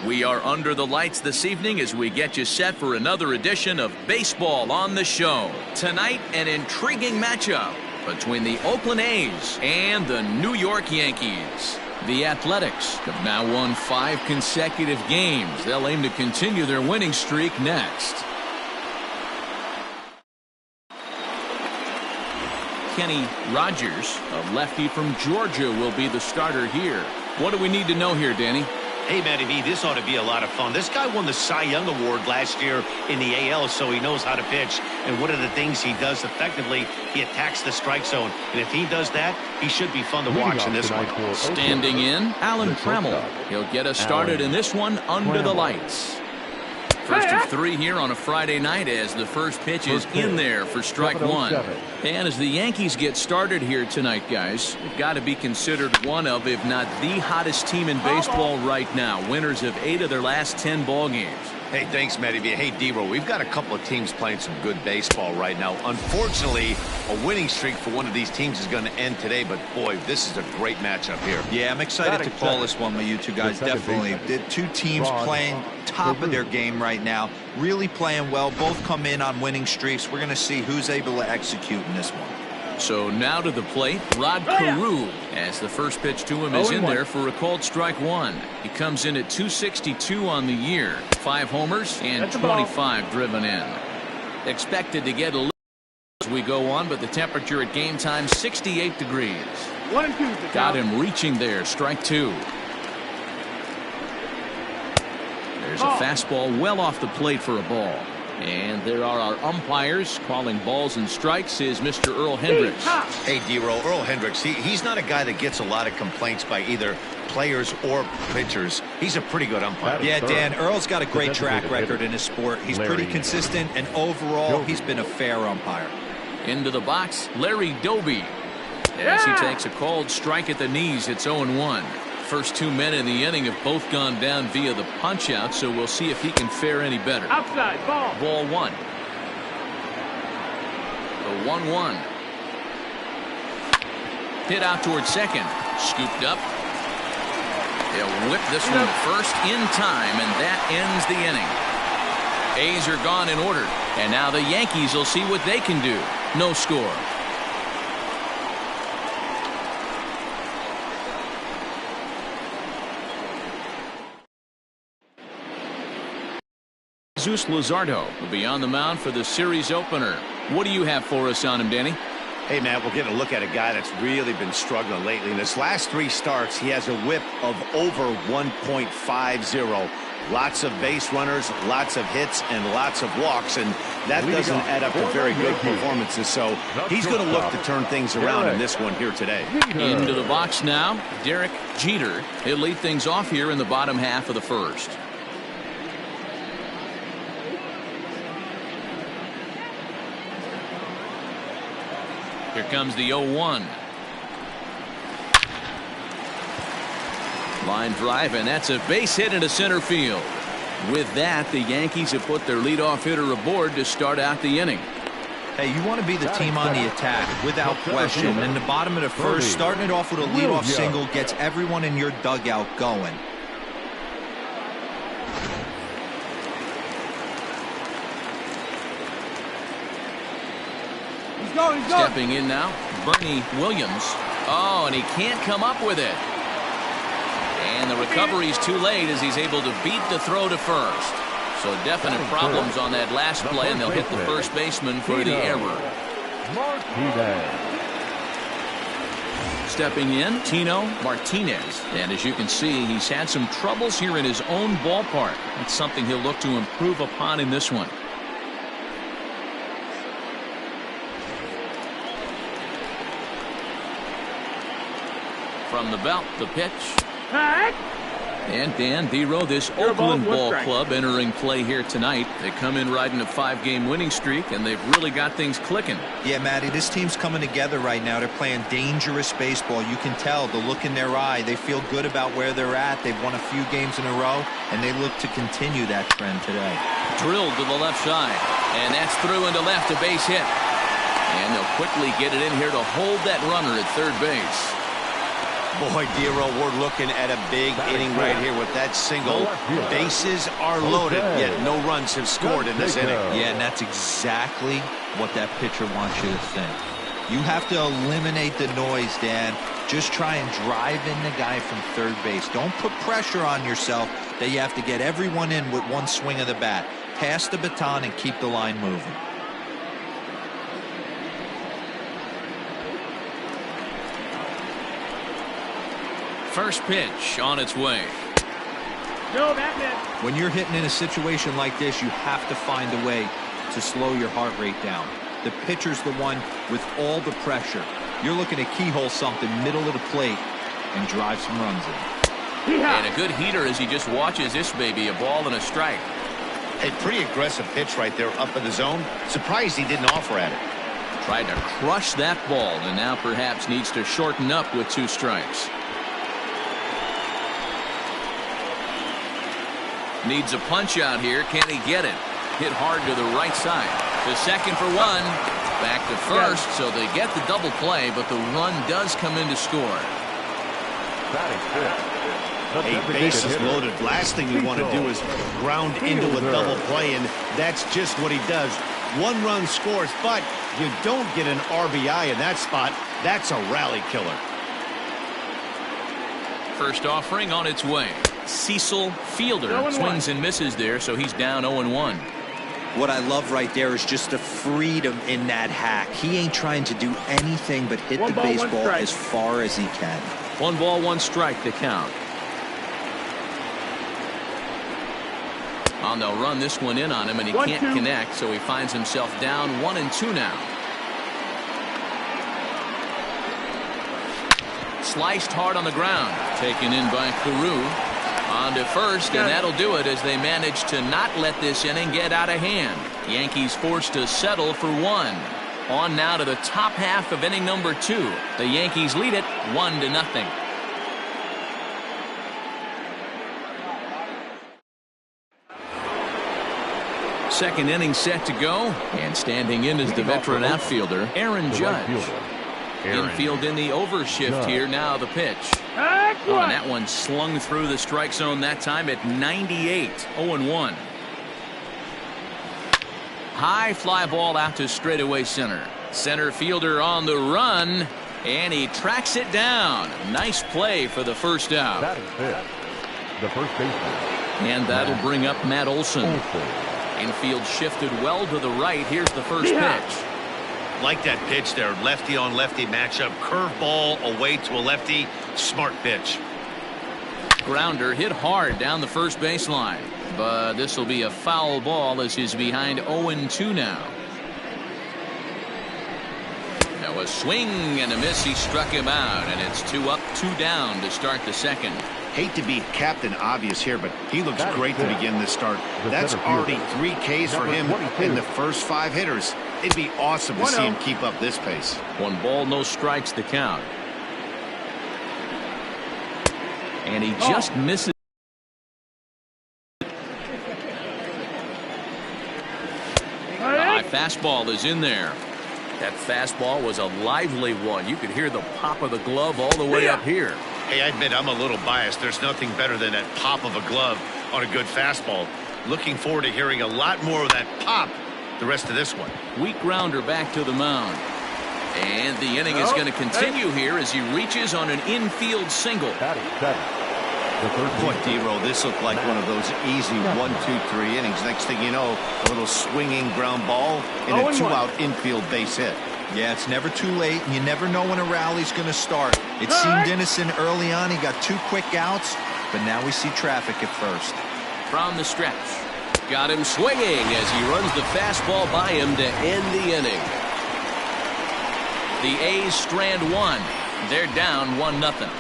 We are under the lights this evening as we get you set for another edition of Baseball on the Show. Tonight, an intriguing matchup between the Oakland A's and the New York Yankees. The Athletics have now won 5 consecutive games. They'll aim to continue their winning streak next. Kenny Rogers, a lefty from Georgia, will be the starter here. What do we need to know here, Danny? Hey, Matty V, this ought to be a lot of fun. This guy won the Cy Young Award last year in the AL, so he knows how to pitch. And one of the things he does effectively, he attacks the strike zone. And if he does that, he should be fun to watch in this one. Standing in, Alan Trammell. He'll get us started in this one under the lights. First of 3 here on a Friday night as the first pitch is in there for strike 1. And as the Yankees get started here tonight, guys, they've got to be considered one of, if not the hottest team in baseball right now. Winners of 8 of their last 10 ball games. Hey, thanks, Matty V. Hey, D-Roll, we've got a couple of teams playing some good baseball right now. Unfortunately, a winning streak for one of these teams is going to end today, but boy, this is a great matchup here. Yeah, I'm excited to call this one with you two guys, definitely. The two teams playing top of their game right now, really playing well, both come in on winning streaks. We're going to see who's able to execute in this one. So now to the plate, Rod Carew, as the first pitch to him is in there for a called strike 1. He comes in at 262 on the year, 5 homers and 25 driven in. Expected to get a little as we go on, but the temperature at game time 68 degrees. 1 and 2. Got him reaching there, strike 2. There's a fastball well off the plate for a ball. And there are our umpires calling balls and strikes is Mr. Earl Hendricks. Hey, D-Roll, Earl Hendricks, he's not a guy that gets a lot of complaints by either players or pitchers. He's a pretty good umpire. Yeah, Dan, Earl's got a great track record in his sport. He's pretty consistent, and overall, he's been a fair umpire. Into the box, Larry Doby. As he takes a called strike at the knees, it's 0-1. First 2 men in the inning have both gone down via the punch out, so we'll see if he can fare any better. Outside ball. Ball 1. The 1-1. Hit out towards second. Scooped up. They'll whip this one to first in time, and that ends the inning. A's are gone in order, and now the Yankees will see what they can do. No score. Jesus Luzardo will be on the mound for the series opener. What do you have for us on him, Danny? Hey, Matt, we're getting a look at a guy that's really been struggling lately. In his last 3 starts, he has a whip of over 1.50. Lots of base runners, lots of hits, and lots of walks, and that doesn't add up to very good performances. So he's going to look to turn things around in this one here today. Into the box now, Derek Jeter. He'll lead things off here in the bottom half of the first. Here comes the 0-1. Line drive, and that's a base hit into center field. With that, the Yankees have put their leadoff hitter aboard to start out the inning. Hey, you want to be the team on the attack, without question. In the bottom of the first, starting it off with a leadoff single gets everyone in your dugout going. Stepping in now, Bernie Williams. Oh, and he can't come up with it. And the recovery's too late as he's able to beat the throw to first. So definite problems on that last play, and they'll hit the first baseman for the error. Stepping in, Tino Martinez. And as you can see, he's had some troubles here in his own ballpark. That's something he'll look to improve upon in this one. From the belt, the pitch. And Dan Dero, this Oakland ball club entering play here tonight. They come in riding a 5-game winning streak, and they've really got things clicking. Yeah, Matty, this team's coming together right now. They're playing dangerous baseball. You can tell the look in their eye. They feel good about where they're at. They've won a few games in a row, and they look to continue that trend today. Drilled to the left side, and that's through into left, a base hit. And they'll quickly get it in here to hold that runner at third base. Boy, Dero, we're looking at a big inning right here with that single. Bases are loaded, yet no runs have scored in this inning. Yeah, and that's exactly what that pitcher wants you to think. You have to eliminate the noise, Dan. Just try and drive in the guy from third base. Don't put pressure on yourself that you have to get everyone in with one swing of the bat. Pass the baton and keep the line moving. First pitch on its way. When you're hitting in a situation like this, you have to find a way to slow your heart rate down. The pitcher's the one with all the pressure. You're looking to keyhole something middle of the plate and drive some runs in. And a good heater as he just watches this baby, a ball and a strike. A pretty aggressive pitch right there up in the zone. Surprised he didn't offer at it. Tried to crush that ball and now perhaps needs to shorten up with 2 strikes. Needs a punch out here. Can he get it? Hit hard to the right side. To second for 1. Back to first, so they get the double play, but the run does come in to score. A bases loaded. Last thing you want to do is ground into a double play, and that's just what he does. 1 run scores, but you don't get an RBI in that spot. That's a rally killer. First offering on its way. Cecil Fielder swings and misses there, so he's down 0-1. What I love right there is just the freedom in that hack. He ain't trying to do anything but hit the baseball as far as he can. 1 ball, 1 strike to count. And they'll run this one in on him, and he can't connect, so he finds himself down 1-2 now. Sliced hard on the ground. Taken in by Carew. On to first, and that'll do it as they manage to not let this inning get out of hand. Yankees forced to settle for 1. On now to the top half of inning number 2. The Yankees lead it 1-0. Second inning set to go, and standing in is the veteran outfielder Aaron Judge. Infield in the overshift here. Now the pitch. Oh, and that one slung through the strike zone that time at 98. 0-1. High fly ball out to straightaway center. Center fielder on the run, and he tracks it down. Nice play for the first out. That is it. The first baseman. And that'll bring up Matt Olson. Infield shifted well to the right. Here's the first pitch. Like that pitch there, lefty on lefty matchup. Curveball away to a lefty. Smart pitch. Grounder hit hard down the first baseline, but this will be a foul ball as he's behind 0-2 now. Now a swing and a miss. He struck him out, and it's 2 up, 2 down to start the second. Hate to be Captain Obvious here, but he looks great to begin this start. That's already 3 Ks for him in the first 5 hitters. It'd be awesome to see him keep up this pace. 1 ball, no strikes to count. And he just misses. The high fastball is in there. That fastball was a lively one. You could hear the pop of the glove all the way up here. Hey, I admit I'm a little biased. There's nothing better than that pop of a glove on a good fastball. Looking forward to hearing a lot more of that pop the rest of this one. Weak grounder back to the mound. And the inning is going to continue here as he reaches on an infield single. Boy, Dero, this looked like one of those easy 1-2-3 innings. Next thing you know, a little swinging ground ball and a 2-out infield base hit. Yeah, it's never too late, and you never know when a rally's going to start. It seemed innocent early on. He got 2 quick outs, but now we see traffic at first. From the stretch. Got him swinging as he runs the fastball by him to end the inning. The A's strand 1. They're down 1-0.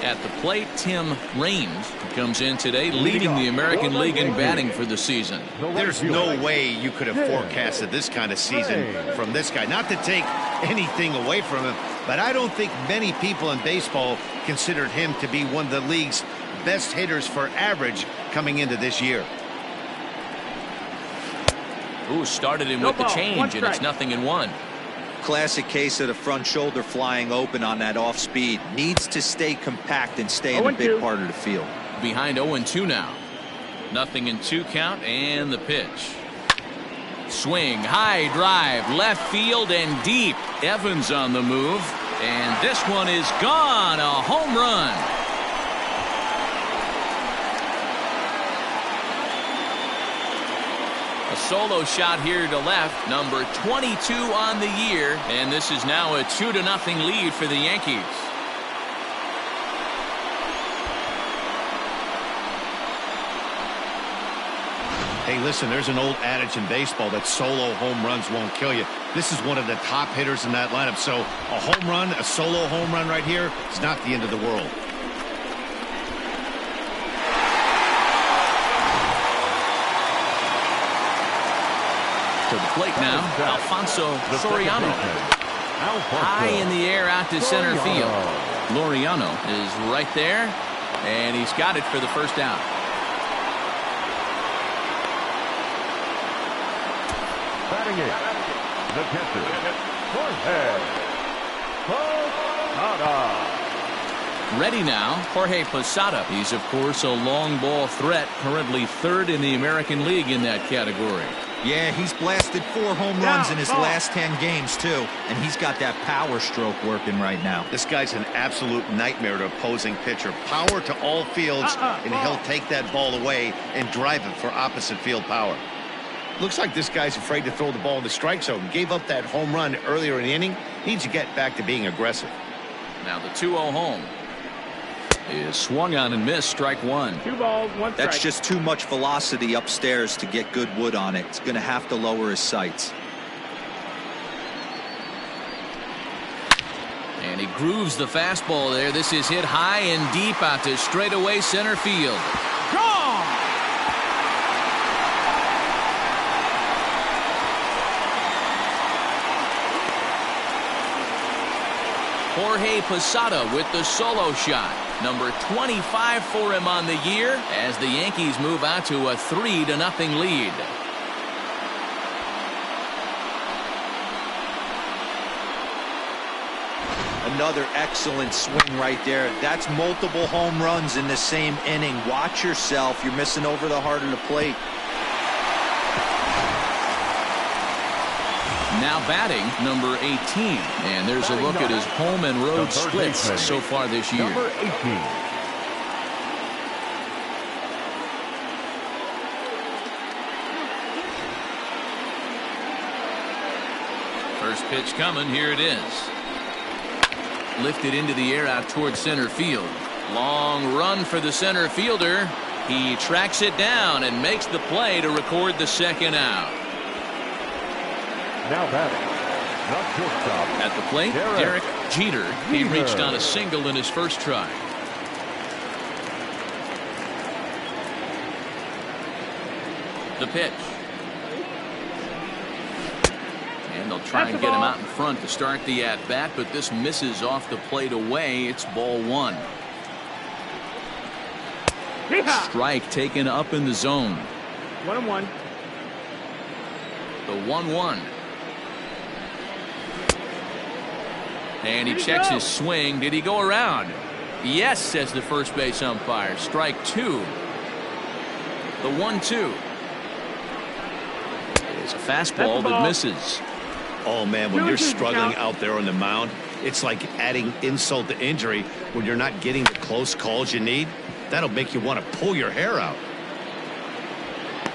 At the plate, Tim Raines comes in today, leading the American League in batting for the season. There's no way you could have forecasted this kind of season from this guy. Not to take anything away from him, but I don't think many people in baseball considered him to be one of the league's best hitters for average coming into this year. Ooh, started him with the change, and it's 0-1. Classic case of the front shoulder flying open on that off speed. Needs to stay compact and stay in the big part of the field. Behind 0-2 now. 0-2 count, and the pitch. Swing, high drive, left field and deep. Evans on the move, and this one is gone. A home run. A solo shot here to left, number 22 on the year, and this is now a 2-0 lead for the Yankees. Hey, listen, there's an old adage in baseball that solo home runs won't kill you. This is one of the top hitters in that lineup, so a home run, a solo home run right here, it's not the end of the world. To the plate now, Alfonso Soriano. High in the air out to center field. Laureano is right there, and he's got it for the first out. Batting it, the catcher, Jorge Posada. Ready now, Jorge Posada. He's, of course, a long ball threat, currently third in the American League in that category. Yeah, he's blasted 4 home runs in his last 10 games, too. And he's got that power stroke working right now. This guy's an absolute nightmare to opposing pitcher. Power to all fields, and he'll take that ball away and drive it for opposite field power. Looks like this guy's afraid to throw the ball in the strike zone. Gave up that home run earlier in the inning. Needs to get back to being aggressive. Now the 2-0 home is swung on and missed, strike 1. 2 balls, 1 strike. That's just too much velocity upstairs to get good wood on it. It's going to have to lower his sights. And he grooves the fastball there. This is hit high and deep out to straightaway center field. Gone! Jorge Posada with the solo shot. Number 25 for him on the year as the Yankees move out to a 3-0 lead. Another excellent swing right there. That's multiple home runs in the same inning. Watch yourself. You're missing over the heart of the plate. Now batting, number 18. And there's a look at his home and road splits so far this year. Number 18. First pitch coming. Here it is. Lifted into the air out towards center field. Long run for the center fielder. He tracks it down and makes the play to record the second out. Now batting, the shortstop. At the plate, Derek Jeter. He reached on a single in his first try. The pitch. And they'll try and get him out in front to start the at-bat, but this misses off the plate away. It's ball 1. Strike taken up in the zone. 1-1. The 1-1. And he checks his swing. Did he go around? Yes, says the first base umpire. Strike 2. The 1-2. It's a fastball that misses. Oh, man, when you're struggling out there on the mound, it's like adding insult to injury when you're not getting the close calls you need. That'll make you want to pull your hair out.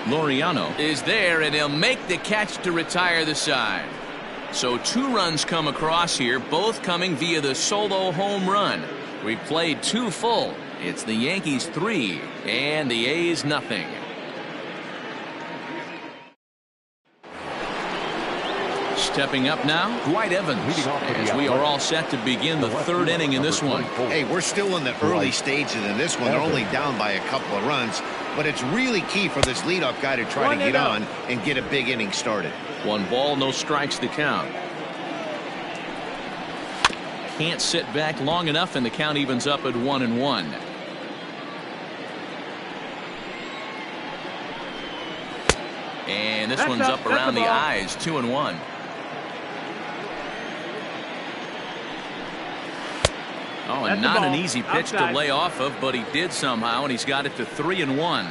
Laureano is there, and he'll make the catch to retire the side. So 2 runs come across here, both coming via the solo home run. We played 2 full. It's the Yankees 3 and the A's nothing. Stepping up now, Dwight Evans, as we are all set to begin the third inning in this one. Hey, we're still in the early stages in this one. They're only down by a couple of runs, but it's really key for this leadoff guy to try to get on and get a big inning started. 1 ball, no strikes the count. Can't sit back long enough, and the count evens up at 1-1. And this one's up around the eyes, 2-1. Oh, and not an easy pitch to lay off of, but he did somehow, and he's got it to 3-1.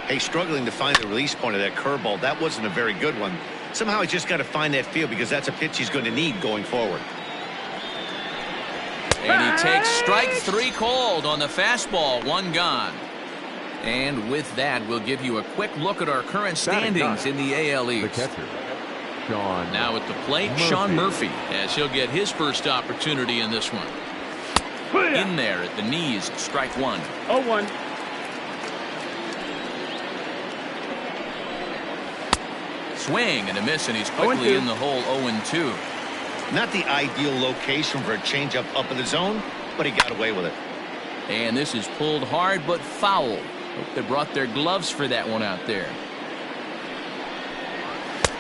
Hey, struggling to find the release point of that curveball. That wasn't a very good one. Somehow he's just got to find that feel, because that's a pitch he's going to need going forward. And he takes strike 3 called on the fastball, 1 gone. And with that, we'll give you a quick look at our current standings in the AL East. Now at the plate, Sean Murphy, as he'll get his first opportunity in this one. In there at the knees, strike 1. 0-1. Swing and a miss, and he's quickly in the hole, 0-2. Not the ideal location for a changeup up in the zone, but he got away with it. And this is pulled hard but foul. Hope they brought their gloves for that one out there.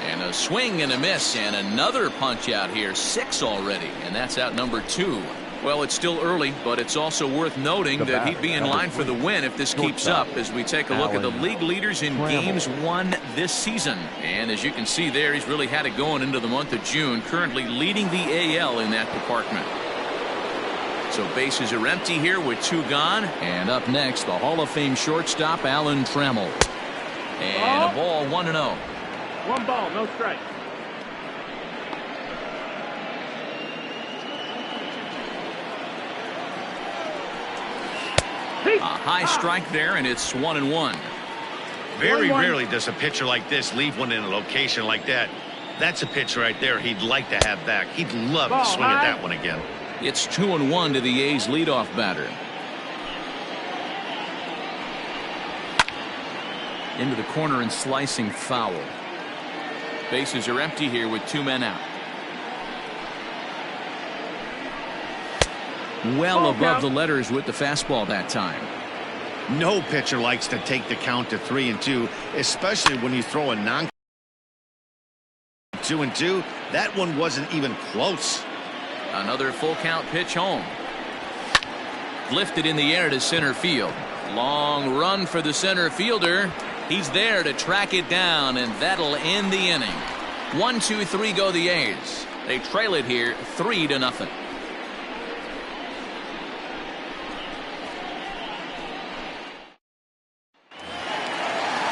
And a swing and a miss, and another punch out here, 6 already, and that's out number 2. Well, it's still early, but it's also worth noting that he'd be in line for the win if this keeps up, as we take a look at the league leaders in games won this season. And as you can see there, he's really had it going into the month of June, currently leading the AL in that department. So bases are empty here with 2 gone. And up next, the Hall of Fame shortstop, Alan Trammell. And a ball, 1-0. 1 ball, no strike. A high strike there, and it's 1-1. Very rarely does a pitcher like this leave one in a location like that. That's a pitch right there he'd like to have back. He'd love to swing at that one again. It's 2-1 to the A's leadoff batter. Into the corner and slicing foul. Bases are empty here with 2 men out. Well above the letters with the fastball that time. No pitcher likes to take the count to 3-2, especially when you throw a non 2-2. That one wasn't even close. Another full count pitch home. Lifted in the air to center field. Long run for the center fielder. He's there to track it down, and that'll end the inning. 1, 2, 3 go the A's. They trail it here 3-0.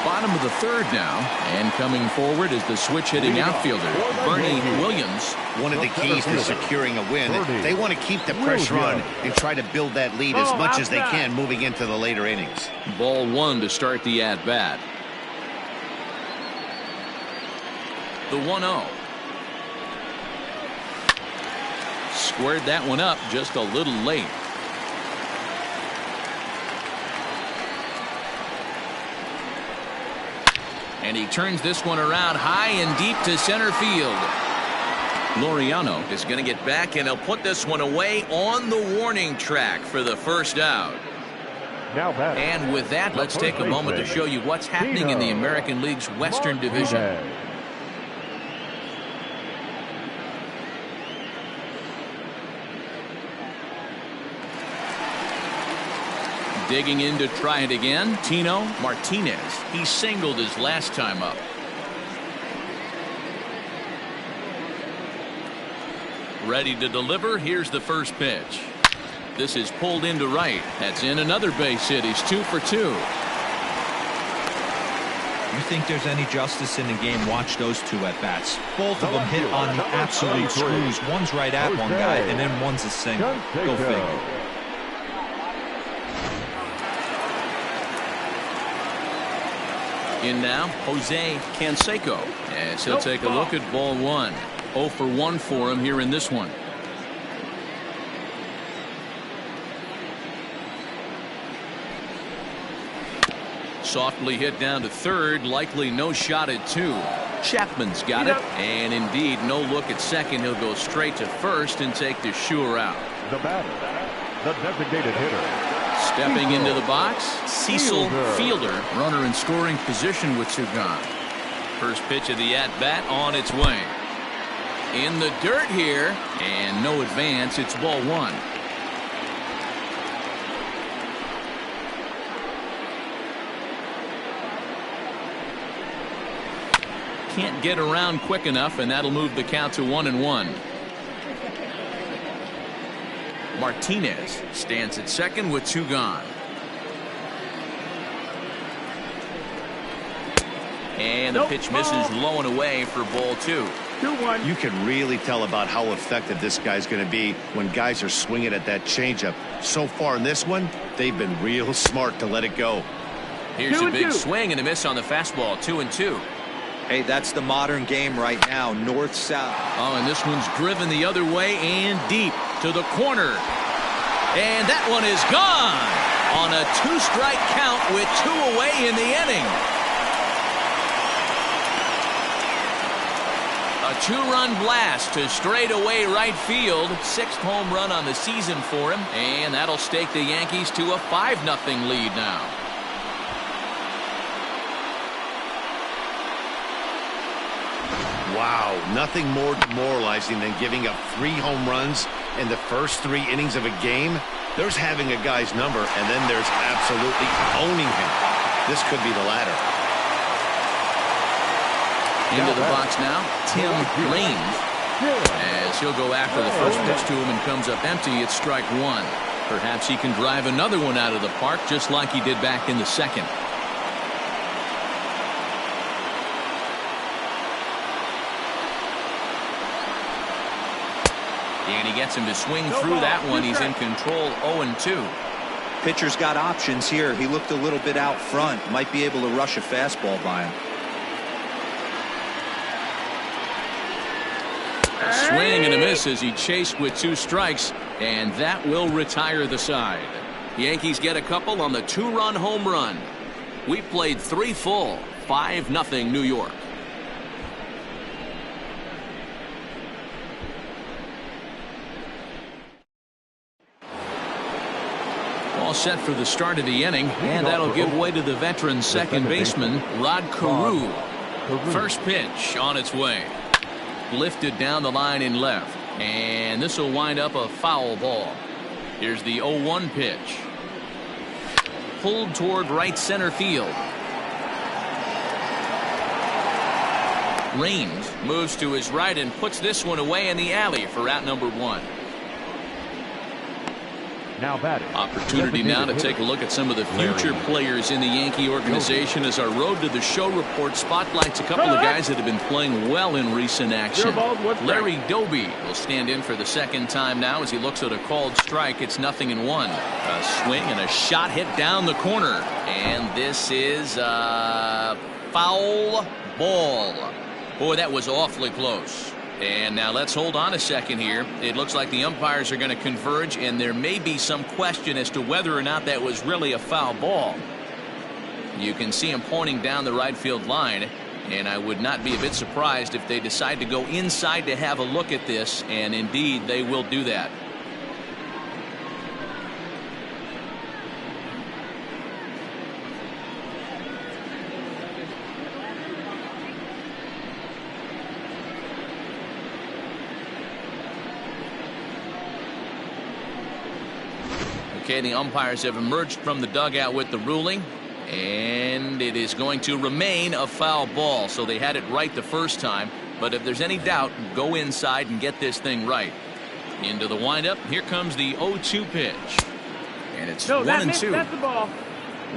Bottom of the third now, and coming forward is the switch hitting outfielder, Bernie Williams. One of the keys to securing a win, they want to keep the pressure on and try to build that lead as much as they can moving into the later innings. Ball 1 to start the at-bat. The 1-0. Squared that one up just a little late. And he turns this one around high and deep to center field. Laureano is going to get back, and he'll put this one away on the warning track for the first out. And with that, let's take a moment to show you what's happening in the American League's Western Division. Digging in to try it again, Tino Martinez. He singled his last time up. Ready to deliver. Here's the first pitch. This is pulled into right. That's in another base hit. He's 2 for 2. You think there's any justice in the game? Watch those 2 at bats. Both of them hit on the absolute screws. One's right at one guy, and then one's a single. Go figure. In now, Jose Canseco, as he'll take a look at ball 1. 0 for 1 for him here in this one. Softly hit down to third, likely no shot at 2. Chapman's got it, and indeed no look at second. He'll go straight to first and take the sure out. The batter, the designated hitter. Stepping into the box, Cecil Fielder, runner in scoring position with two gone. First pitch of the at-bat on its way. In the dirt here, and no advance. It's ball one. Can't get around quick enough, and that'll move the count to 1-1. Martinez stands at second with two gone. And the pitch misses low and away for ball two. 2-1. You can really tell about how effective this guy's going to be when guys are swinging at that changeup. So far in this one, they've been real smart to let it go. Here's a big swing and a miss on the fastball. 2-2. Hey, that's the modern game right now. North-south. Oh, and this one's driven the other way and deep to the corner. And that one is gone on a two-strike count with two away in the inning. A two-run blast to straightaway right field. Sixth home run on the season for him. And that'll stake the Yankees to a 5-0 lead now. Wow, nothing more demoralizing than giving up 3 home runs in the first 3 innings of a game. There's having a guy's number, and then there's absolutely owning him. This could be the latter. Into the box now, Tim Raines. As he'll go after the first pitch to him and comes up empty, it's strike one. Perhaps he can drive another one out of the park just like he did back in the second. And he gets him to swing through that one. He's in control. 0-2. Pitcher's got options here. He looked a little bit out front. Might be able to rush a fastball by him. A swing and a miss as he chased with 2 strikes, and that will retire the side. The Yankees get a couple on the 2-run home run. We played 3 full. 5-0 New York. All set for the start of the inning, and that'll give way to the veteran second baseman, Rod Carew. First pitch on its way. Lifted down the line in left, and this will wind up a foul ball. Here's the 0-1 pitch. Pulled toward right center field. Raines moves to his right and puts this one away in the alley for out number 1. Now batting. Opportunity now to take a look at some of the future players in the Yankee organization as our Road to the Show report spotlights a couple of guys that have been playing well in recent action. Larry Doby will stand in for the second time now as he looks at a called strike. It's 0-1. A swing and a shot hit down the corner. And this is a foul ball. Boy, that was awfully close. And now let's hold on a second here. It looks like the umpires are going to converge, and there may be some question as to whether or not that was really a foul ball. You can see him pointing down the right field line, and I would not be a bit surprised if they decide to go inside to have a look at this, and indeed they will do that. Okay, the umpires have emerged from the dugout with the ruling, and it is going to remain a foul ball. So they had it right the first time, but if there's any doubt, go inside and get this thing right. Into the windup, here comes the 0-2 pitch, and it's 1-2. That's the ball.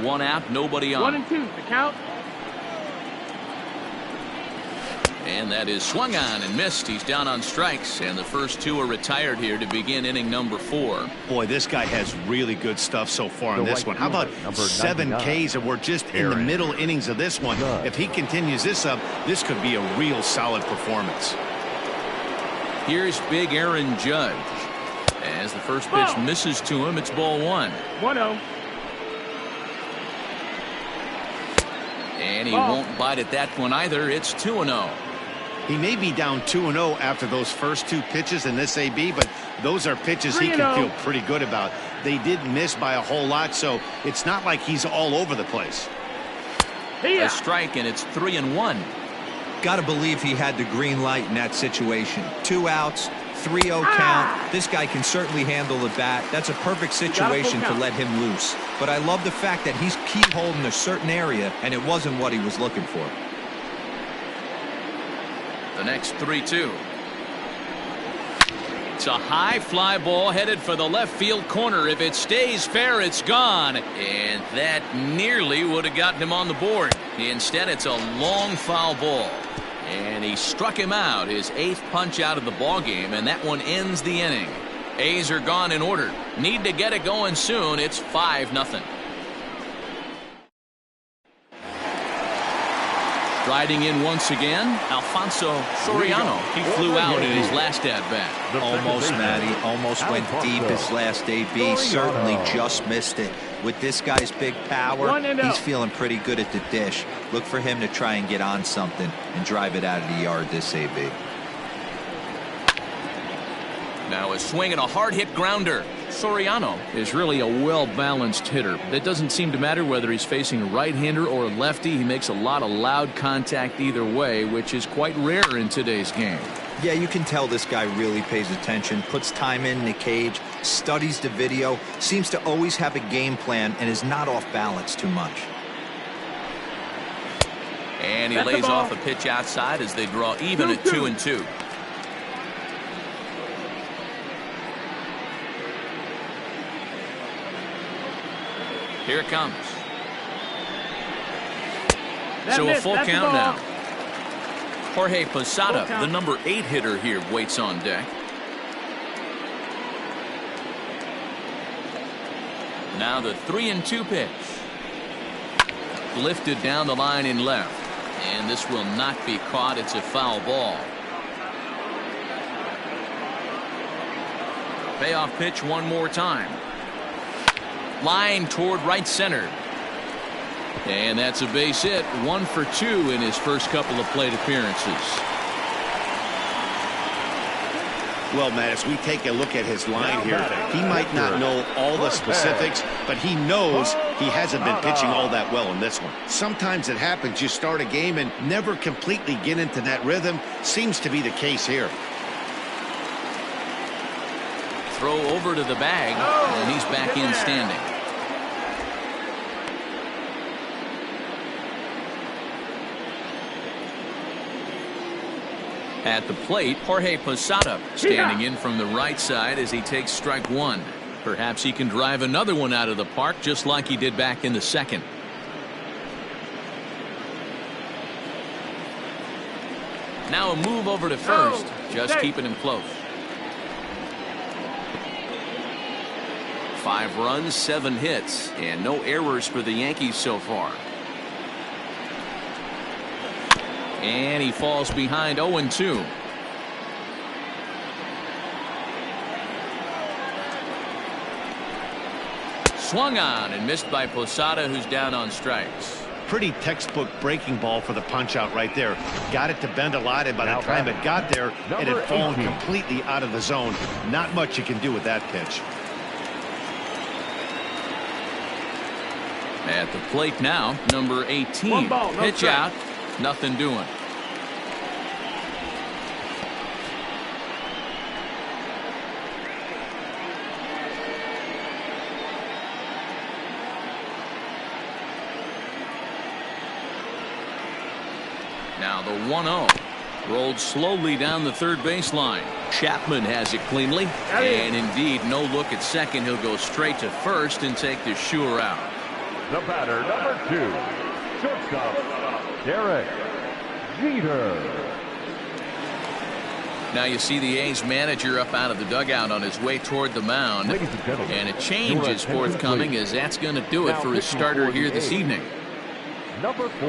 1 out, nobody on. 1-2, the count. And that is swung on and missed. He's down on strikes, and the first 2 are retired here to begin inning number 4. Boy, this guy has really good stuff so far in this one. How about 7 Ks, and we're just in the middle innings of this one. If he continues this up, this could be a real solid performance. Here's big Aaron Judge. As the first pitch misses to him, it's ball 1. 1-0. And he won't bite at that one either. It's 2-0. He may be down 2-0 after those first two pitches in this AB, but those are pitches he can feel pretty good about. They did miss by a whole lot, so it's not like he's all over the place. A strike, and it's 3-1. Got to believe he had the green light in that situation. 2 outs, 3-0 count. This guy can certainly handle the bat. That's a perfect situation to let him loose. But I love the fact that he's key-holding a certain area, and it wasn't what he was looking for. The next 3-2. It's a high fly ball headed for the left field corner. If it stays fair, it's gone. And that nearly would have gotten him on the board. Instead, it's a long foul ball. And he struck him out, his 8th punch out of the ball game, and that one ends the inning. A's are gone in order. Need to get it going soon. It's 5-0. Riding in once again, Alfonso Soriano. He flew out in his last at-bat. Almost, Matty. Almost went deep his last AB. Certainly just missed it. With this guy's big power, he's feeling pretty good at the dish. Look for him to try and get on something and drive it out of the yard this AB. Now a swing and a hard-hit grounder. Soriano is really a well-balanced hitter. It doesn't seem to matter whether he's facing a right-hander or a lefty. He makes a lot of loud contact either way, which is quite rare in today's game. Yeah, you can tell this guy really pays attention, puts time in the cage, studies the video, seems to always have a game plan, and is not off balance too much. And he lays off a pitch outside as they draw even at 2-2. Here it comes. So a full count now. Jorge Posada, the number 8 hitter here, waits on deck. Now the 3-2 pitch. Lifted down the line in left. And this will not be caught. It's a foul ball. Payoff pitch one more time. Line toward right center. And that's a base hit. 1 for 2 in his first couple of plate appearances. Well, Matt, as we take a look at his line here, he might not know all the specifics, but he knows he hasn't been pitching all that well in this one. Sometimes it happens. You start a game and never completely get into that rhythm. Seems to be the case here. Throw over to the bag, and he's back in standing. At the plate, Jorge Posada standing in from the right side as he takes strike 1. Perhaps he can drive another one out of the park just like he did back in the second. Now a move over to first, just keeping him close. 5 runs, 7 hits, and no errors for the Yankees so far. And he falls behind 0-2. Swung on and missed by Posada, who's down on strikes. Pretty textbook breaking ball for the punch out right there. Got it to bend a lot, and by the time it got there, it had fallen completely out of the zone. Not much you can do with that pitch. At the plate now, number 18. Pitch out. Nothing doing. Now the 1-0. Rolled slowly down the third baseline. Chapman has it cleanly. And indeed, no look at second. He'll go straight to first and take the sure out. The batter, number 2, shortstop, Derek Jeter. Now you see the A's manager up out of the dugout on his way toward the mound. And a change is forthcoming, as that's going to do it for his starter here this evening.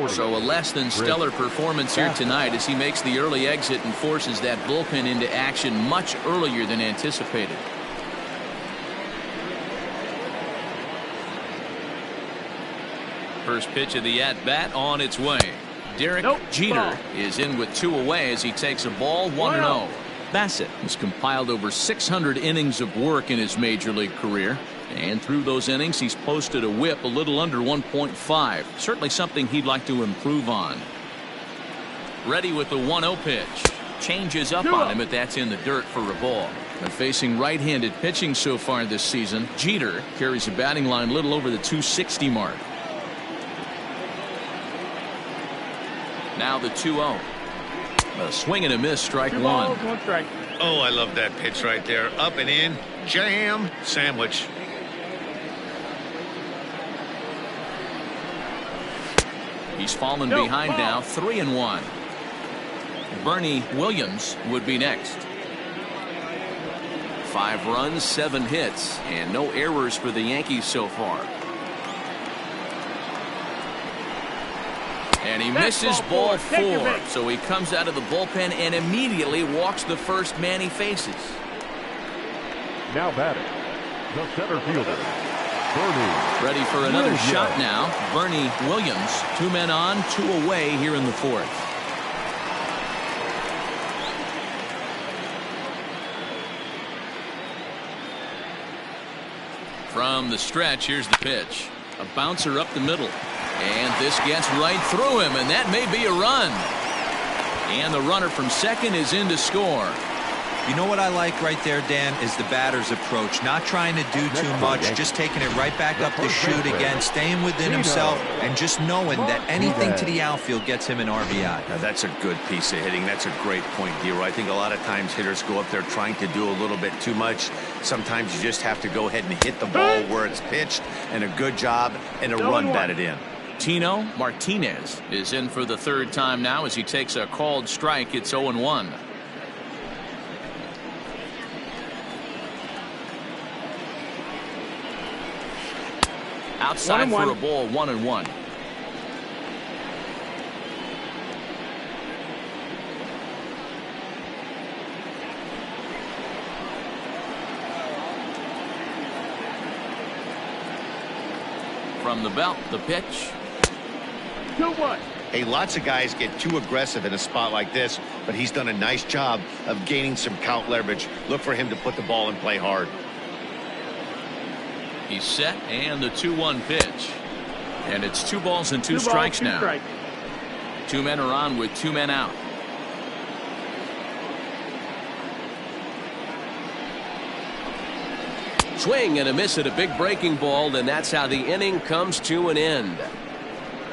So a less than stellar performance here tonight as he makes the early exit and forces that bullpen into action much earlier than anticipated. First pitch of the at-bat on its way. Derek Jeter is in with 2 away as he takes a ball 1-0. Bassett has compiled over 600 innings of work in his major league career, and through those innings he's posted a whip a little under 1.5. Certainly something he'd like to improve on. Ready with the 1-0 pitch. Changes up on him, but that's in the dirt for a ball. And facing right-handed pitching so far this season, Jeter carries a batting line a little over the 260 mark. Now the 2-0. A swing and a miss, strike 1. 1 strike. Oh, I love that pitch right there. Up and in, jam, sandwich. He's fallen behind now, 3-1. Bernie Williams would be next. 5 runs, 7 hits, and no errors for the Yankees so far. And he misses ball 4, so he comes out of the bullpen and immediately walks the first man he faces. Now batting, the center fielder, Bernie. Ready for another shot now. Bernie Williams, 2 men on, 2 away here in the 4th. From the stretch, here's the pitch. A bouncer up the middle. And this gets right through him, and that may be a run. And the runner from second is in to score. You know what I like right there, Dan, is the batter's approach. Not trying to do too much, just taking it right back up the chute again, staying within himself, and just knowing that anything to the outfield gets him an RBI. Now, that's a good piece of hitting. That's a great point, Dero. I think a lot of times hitters go up there trying to do a little bit too much. Sometimes you just have to go ahead and hit the ball where it's pitched, and a good job and a run batted in. Tino Martinez is in for the 3rd time now as he takes a called strike. It's 0-1. Outside for a ball, 1-1. From the belt, the pitch. 2-1. Hey, lots of guys get too aggressive in a spot like this, but he's done a nice job of gaining some count leverage. Look for him to put the ball in play hard. He's set, and the 2-1 pitch. And it's 2 balls and 2 strikes now. 2 men are on with 2 men out. Swing and a miss at a big breaking ball, and that's how the inning comes to an end.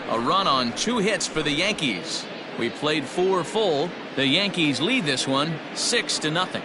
A run on 2 hits for the Yankees. We played 4 full. The Yankees lead this one 6-0.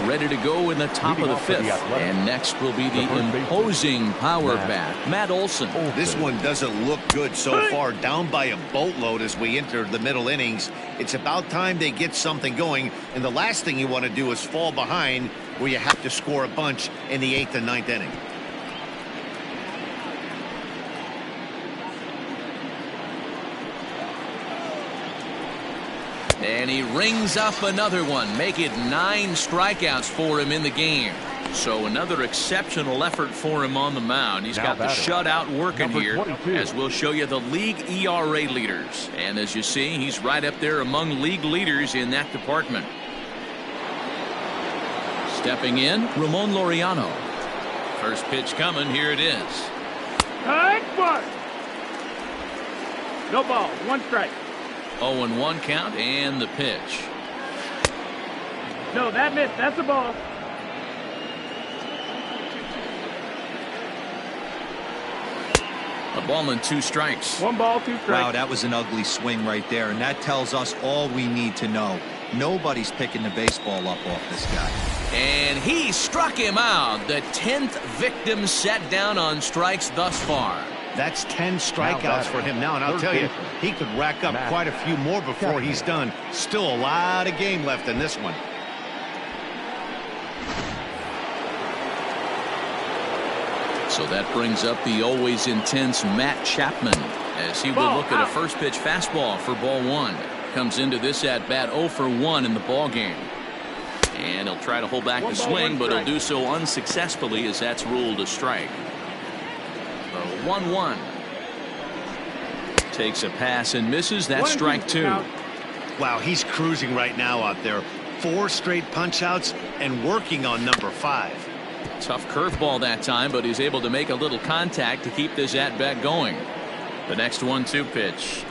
Ready to go in the top of the 5th, and next will be the imposing power bat, Matt Olson. This one doesn't look good so far, down by a boatload as we enter the middle innings. It's about time they get something going, and the last thing you want to do is fall behind where you have to score a bunch in the 8th and 9th inning. And he rings up another one, make it 9 strikeouts for him in the game. So another exceptional effort for him on the mound. He's got the shutout working here, as we'll show you the league ERA leaders. And as you see, he's right up there among league leaders in that department. Stepping in, Ramon Laureano. First pitch coming, here it is. No ball, 1 strike. 0-1 count, and the pitch. No, that missed. That's a ball. A ball and 2 strikes. 1 ball, 2 strikes. Wow, that was an ugly swing right there, and that tells us all we need to know. Nobody's picking the baseball up off this guy. And he struck him out. The 10th victim set down on strikes thus far. That's 10 strikeouts for him now, and I'll tell you, he could rack up quite a few more before he's done. Still a lot of game left in this one. So that brings up the always intense Matt Chapman as he will look at a first pitch fastball for ball 1. Comes into this at bat 0 for 1 in the ball game. And he'll try to hold back the swing, but he'll do so unsuccessfully as that's ruled a strike. 1-1. Takes a pass and misses. That's strike 2. Wow, he's cruising right now out there. 4 straight punch outs and working on number 5. Tough curveball that time, but he's able to make a little contact to keep this at-bat going. The next 1-2 pitch.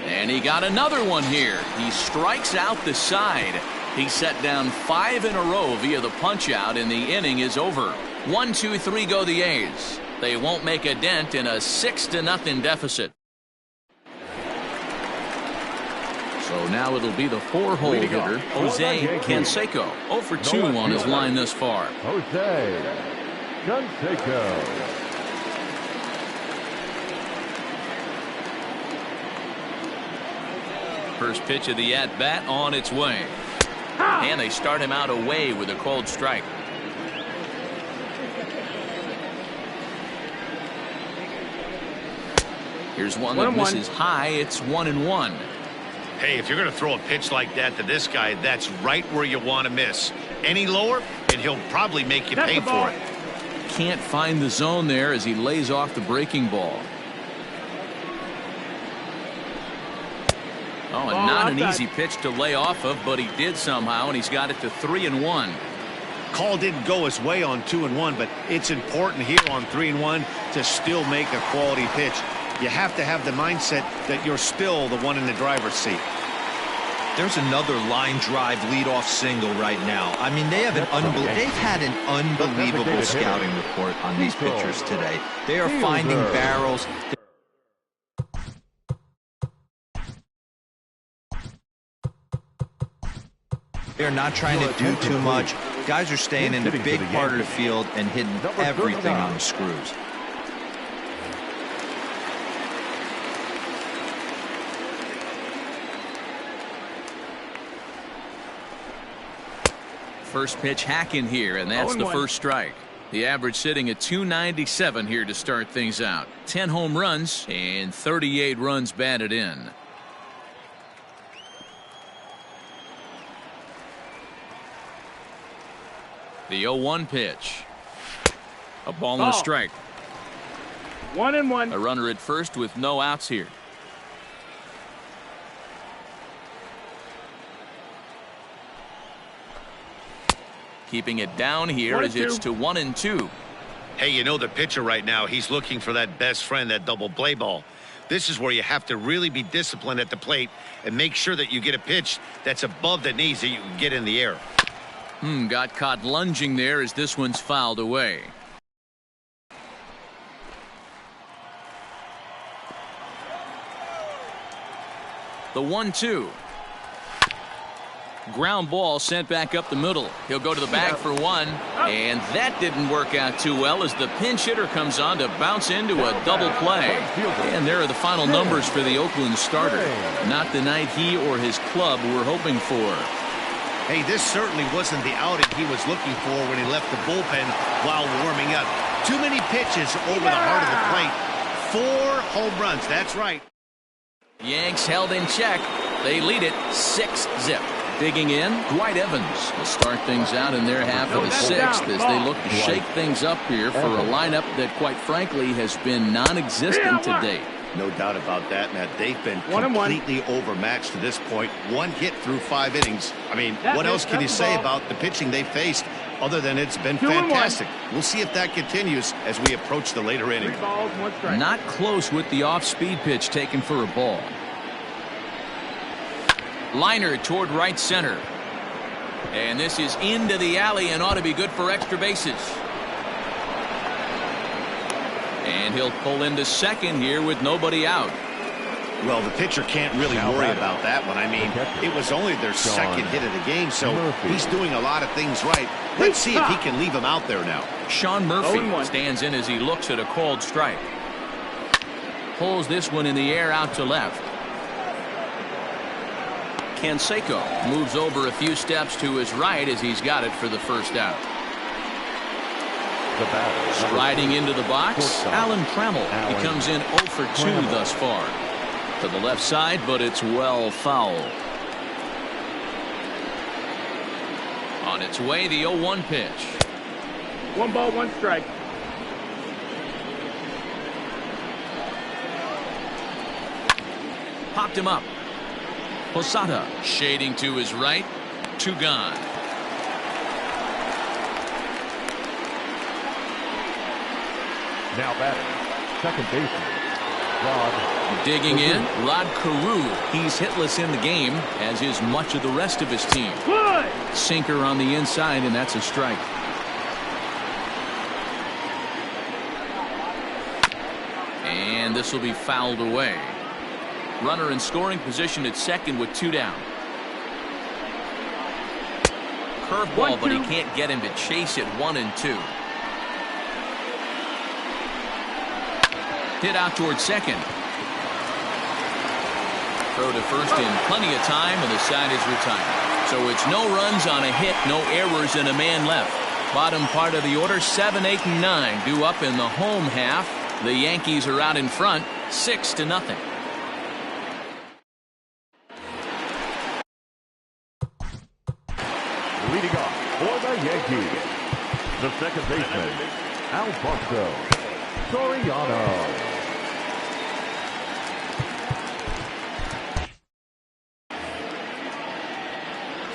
And he got another one here. He strikes out the side. He set down 5 in a row via the punch out, and the inning is over. 1-2-3 go the A's. They won't make a dent in a 6-0 deficit. So now it'll be the 4-hole hitter, Jose Canseco. 0 for 2 on his line thus far. Jose Canseco. First pitch of the at-bat on its way. And they start him out away with a cold strike. Here's one that misses high. It's 1-1. Hey, if you're going to throw a pitch like that to this guy, that's right where you want to miss. Any lower, and he'll probably make you pay for it. Can't find the zone there as he lays off the breaking ball. Oh, and not an easy pitch to lay off of, but he did somehow, and he's got it to 3-1. Call didn't go his way on 2-1, but it's important here on 3-1 to still make a quality pitch. You have to have the mindset that you're still the one in the driver's seat. There's another line drive leadoff single right now. I mean, they've had an unbelievable scouting report on these pitchers today. They are finding barrels. They're not trying to do too much. Guys are staying in the big part of the field and hitting everything on the screws. First pitch hack in here, and that's the first strike. The average sitting at 297 here to start things out. 10 home runs and 38 runs batted in. The 0-1 pitch. A ball and a strike. 1-1. A runner at first with no outs here. Keeping it down here as it's to 1-2. Hey, you know the pitcher right now, he's looking for that best friend, that double play ball. This is where you have to really be disciplined at the plate and make sure that you get a pitch that's above the knees that you can get in the air. Got caught lunging there as this one's fouled away. The 1-2. Ground ball sent back up the middle. He'll go to the bag for one, and that didn't work out too well as the pinch hitter comes on to bounce into a double play. And there are the final numbers for the Oakland starter. Not the night he or his club were hoping for. Hey, this certainly wasn't the outing he was looking for when he left the bullpen while warming up. Too many pitches over the heart of the plate. 4 home runs, that's right. Yanks held in check. They lead it 6-0. Digging in, Dwight Evans will start things out in their half of the 6th as they look to shake things up here for a lineup that, quite frankly, has been non-existent to date. No doubt about that, Matt. They've been completely overmatched to this point. 1 hit through 5 innings. I mean, what else can you say about the pitching they faced other than it's been fantastic? We'll see if that continues as we approach the later inning. Not close with the off-speed pitch taken for a ball. Liner toward right center. And this is into the alley and ought to be good for extra bases. And he'll pull into second here with nobody out. Well, the pitcher can't really worry about that one. I mean, it was only their second hit of the game, so he's doing a lot of things right. Let's see if he can leave him out there now. Sean Murphy stands in as he looks at a called strike. Pulls this one in the air out to left. Canseco moves over a few steps to his right as he's got it for the first out. Striding into the box, Alan Trammell. He comes in 0 for 2 thus far. To the left side, but it's well foul. On its way, the 0-1 pitch. 1 ball, 1 strike. Popped him up. Posada shading to his right. 2 gone. Now batting, second baseman, Rod. Digging in, Rod Carew. He's hitless in the game, as is much of the rest of his team. Good. Sinker on the inside, and that's a strike. And this will be fouled away. Runner in scoring position at second with 2 down. Curveball, but he can't get him to chase it. 1-2. Hit out towards second. Throw to first in plenty of time, and the side is retired. So it's no runs on a hit, no errors, and a man left. Bottom part of the order, 7, 8, and 9 due up in the home half. The Yankees are out in front, 6-0. Leading off for the Yankees, the second baseman, Alfonso Soriano.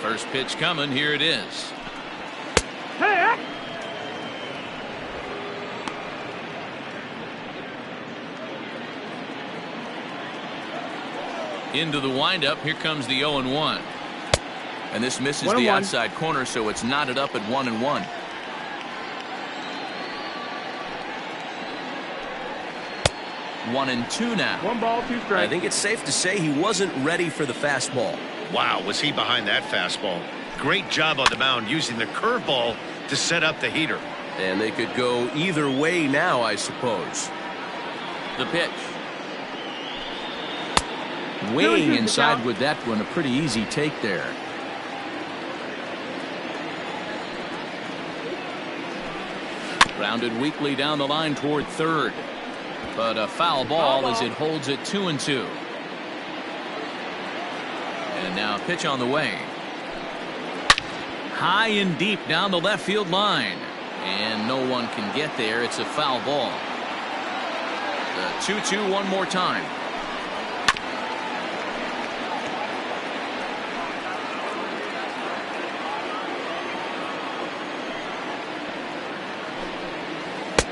First pitch coming. Here it is. Hey! Into the windup. Here comes the 0-1. And this misses the 1-1. outside corner, so it's knotted up at 1-1. One and two now. 1 ball, 2 strikes. I think it's safe to say he wasn't ready for the fastball. Wow, was he behind that fastball? Great job on the mound using the curveball to set up the heater. And they could go either way now, I suppose. The pitch. Way inside with that one. A pretty easy take there. Grounded weakly down the line toward third. But a foul ball as it holds it 2-2. And now a pitch on the way. High and deep down the left field line. And no one can get there. It's a foul ball. The 2-2 one more time.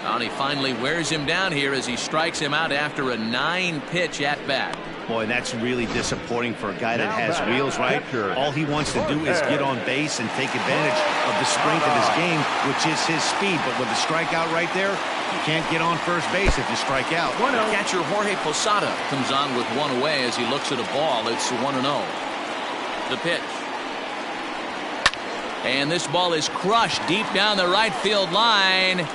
And he finally wears him down here as he strikes him out after a 9-pitch at bat. Boy, that's really disappointing for a guy that has wheels, right? All he wants to do is get on base and take advantage of the strength of his game, which is his speed. But with the strikeout right there, you can't get on first base if you strike out. Catcher Jorge Posada comes on with one away as he looks at a ball. It's 1-0. The pitch. And this ball is crushed deep down the right field line.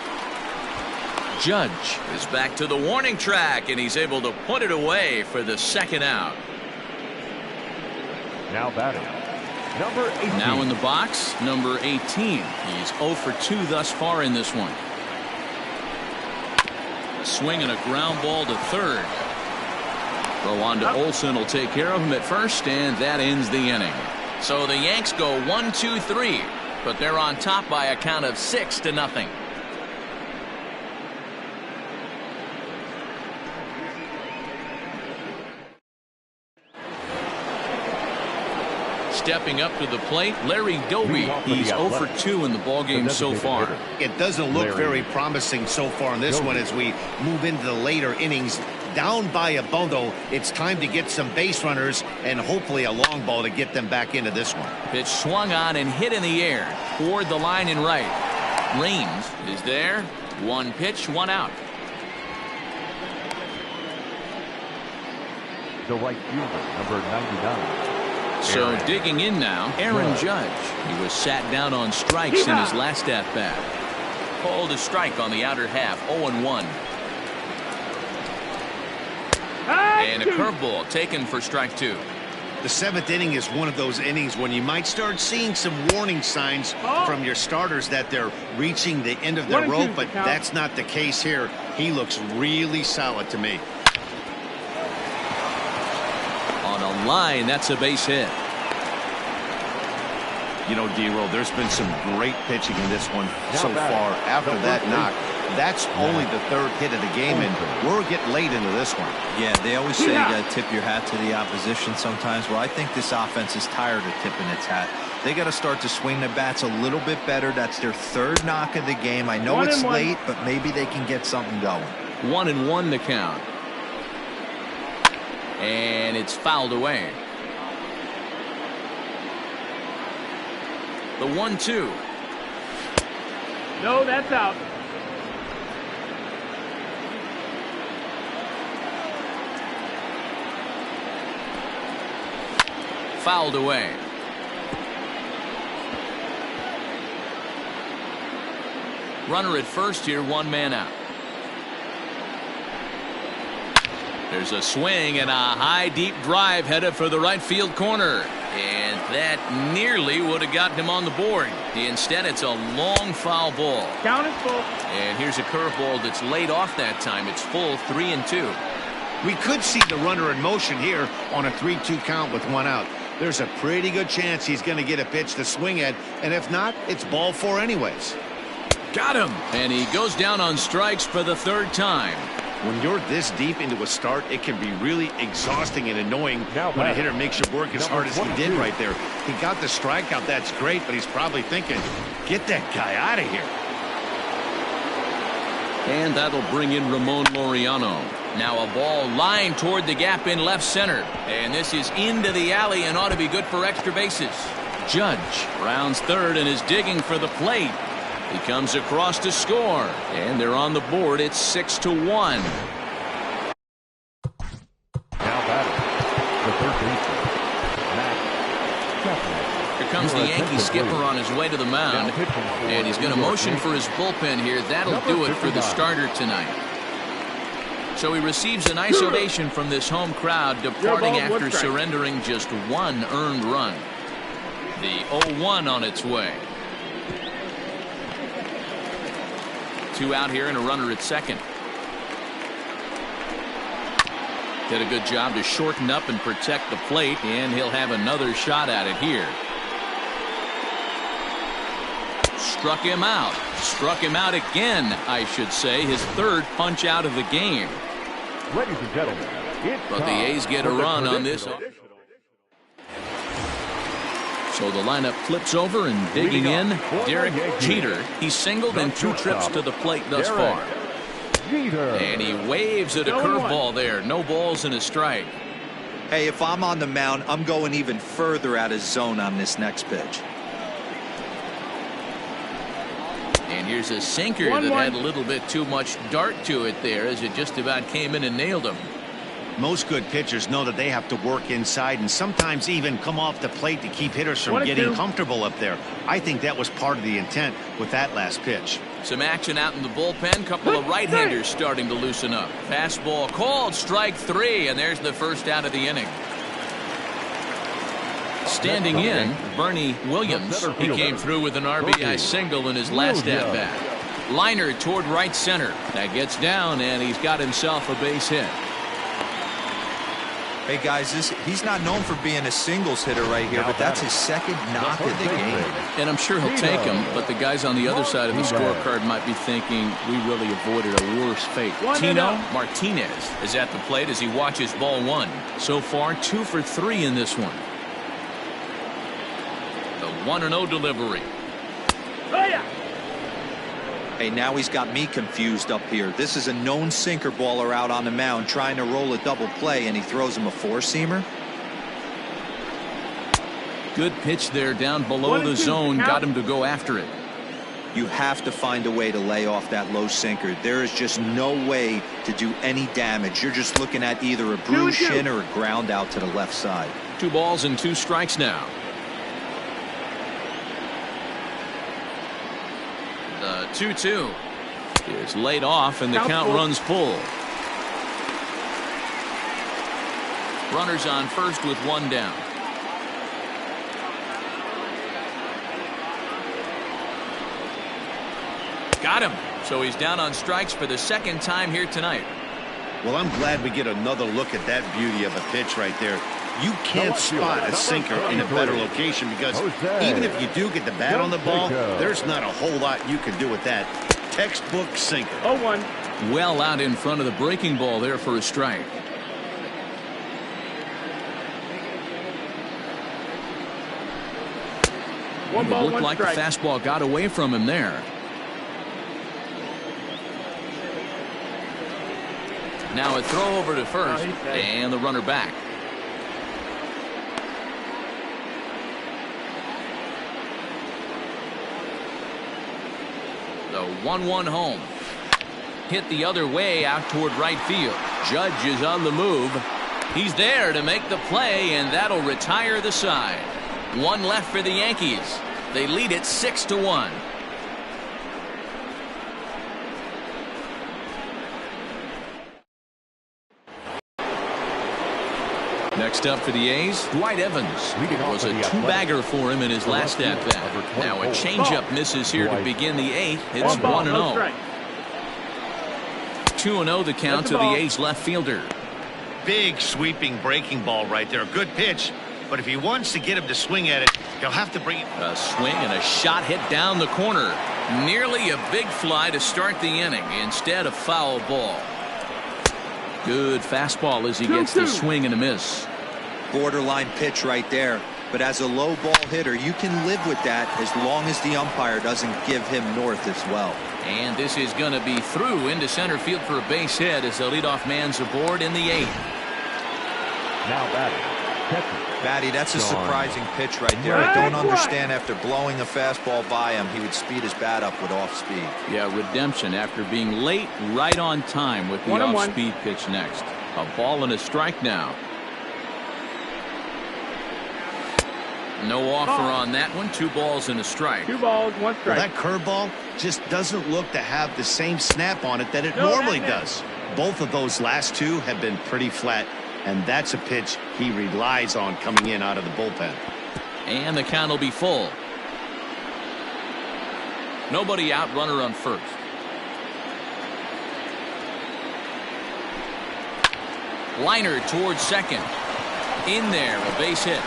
Judge is back to the warning track, and he's able to put it away for the second out. Now batting, number 18. Now in the box, number 18. He's 0 for 2 thus far in this one. A swing and a ground ball to third. Throw on to Olsen will take care of him at first, and that ends the inning. So the Yanks go 1-2-3, but they're on top by a count of 6-0. Stepping up to the plate, Larry Doby. He's 0 for 2 in the ballgame so far. It doesn't look very promising so far in this one as we move into the later innings. Down by a bundle, it's time to get some base runners and hopefully a long ball to get them back into this one. Pitch swung on and hit in the air toward the line and right. Raines is there. 1 pitch, 1 out. The right fielder, number 99. So digging in now, Aaron Judge. He was sat down on strikes in his last at bat. Called a strike on the outer half. 0-1. And a curveball taken for strike 2. The 7th inning is one of those innings when you might start seeing some warning signs from your starters that they're reaching the end of their rope, but that's not the case here. He looks really solid to me. On a line, that's a base hit. You know, D-Roll, there's been some great pitching in this one so far. After that knock, that's only the third hit of the game, and we're getting late into this one. Yeah, they always say you got to tip your hat to the opposition sometimes. Well, I think this offense is tired of tipping its hat. They got to start to swing the bats a little bit better. That's their third knock of the game. I know it's late, but maybe they can get something going. 1-1 the count. And it's fouled away. The 1-2. No, that's out. Fouled away. Runner at first here, one man out. There's a swing and a high deep drive headed for the right field corner. And that nearly would have gotten him on the board. Instead, it's a long foul ball. Count is full. And here's a curveball that's laid off that time. It's full, 3-2. We could see the runner in motion here on a 3-2 count with one out. There's a pretty good chance he's going to get a pitch to swing at, and if not, it's ball four anyways. Got him. And he goes down on strikes for the third time. When you're this deep into a start, it can be really exhausting and annoying when a hitter makes you work as hard as he did right there. He got the strikeout, that's great, but he's probably thinking, get that guy out of here. And that'll bring in Ramon Laureano. Now a ball lined toward the gap in left center. And this is into the alley and ought to be good for extra bases. Judge rounds third and is digging for the plate. He comes across to score, and they're on the board. It's 6-1. Now batting, the third baseman, Here comes the Yankee skipper on his way to the mound, and he's going to motion for his bullpen here. That'll do it for the starter tonight. So he receives a nice ovation from this home crowd, departing after surrendering just one earned run. The 0-1 on its way. 2 out here and a runner at second. Did a good job to shorten up and protect the plate, and he'll have another shot at it here. Struck him out. Struck him out again, I should say. His third punch out of the game. ladies and gentlemen, But the A's get a run on this. So the lineup flips over and digging in, Derek Jeter. He's singled in 2 trips to the plate thus far. And he waves at a curveball there. No balls and a strike. Hey, if I'm on the mound, I'm going even further out of zone on this next pitch. And here's a sinker that had a little bit too much dart to it there as it just about came in and nailed him. Most good pitchers know that they have to work inside and sometimes even come off the plate to keep hitters from getting comfortable up there. I think that was part of the intent with that last pitch. Some action out in the bullpen. Couple of right-handers starting to loosen up. Fastball called, strike 3, and there's the first out of the inning. Standing in, Bernie Williams. He came through with an RBI single in his last at-bat. Liner toward right center. That gets down, and he's got himself a base hit. Hey guys, he's not known for being a singles hitter right here, but that's his second knock of the game. And I'm sure he'll take him, but the guys on the other side of the scorecard might be thinking we really avoided a worse fate. Tino Martinez is at the plate as he watches ball 1. So far 2 for 3 in this one. The 1-0 delivery. Hey, now he's got me confused up here. This is a known sinker baller out on the mound trying to roll a double play, and he throws him a 4-seamer. Good pitch there down below the zone. Got him to go after it. You have to find a way to lay off that low sinker. There is just no way to do any damage. You're just looking at either a bruised shin or a ground out to the left side. 2 balls and 2 strikes now. The 2-2 is laid off, and the count runs full. Runners on first with 1 down. Got him. So he's down on strikes for the second time here tonight. Well, I'm glad we get another look at that beauty of a pitch right there. You can't spot a sinker in a better location because even if you do get the bat on the ball, there's not a whole lot you can do with that. Textbook sinker. 0-1. Well out in front of the breaking ball there for a strike. One ball, looked one like strike. the fastball got away from him there. Now a throw over to first, and the runner back. The 1-1 home. Hit the other way out toward right field. Judge is on the move. He's there to make the play, and that'll retire the side. One left for the Yankees. They lead it 6-1. Next up for the A's, Dwight Evans. It was a two-bagger for him in his last at-bat. Now a changeup misses here to begin the eighth. It's 1-0. 2-0 the count to the A's left fielder. Big sweeping breaking ball right there. A good pitch. But if he wants to get him to swing at it, he'll have to bring it. A swing and a shot hit down the corner. Nearly a big fly to start the inning. Instead, a foul ball. Good fastball as he gets the swing and a miss. Borderline pitch right there. But as a low ball hitter, you can live with that as long as the umpire doesn't give him north as well. And this is going to be through into center field for a base hit as the leadoff man's aboard in the eighth. Now batting. Batty, that's a surprising pitch right there. I don't understand after blowing a fastball by him, he would speed his bat up with off speed. Yeah, redemption after being late, right on time with the off-speed pitch next. A ball and a strike now. No offer on that one. 2 balls and a strike. 2 balls, 1 strike. Well, that curveball just doesn't look to have the same snap on it that it normally does. Both of those last two have been pretty flat. And that's a pitch he relies on coming in out of the bullpen. And the count will be full. Nobody out, runner on first. Liner towards second. In there, a base hit.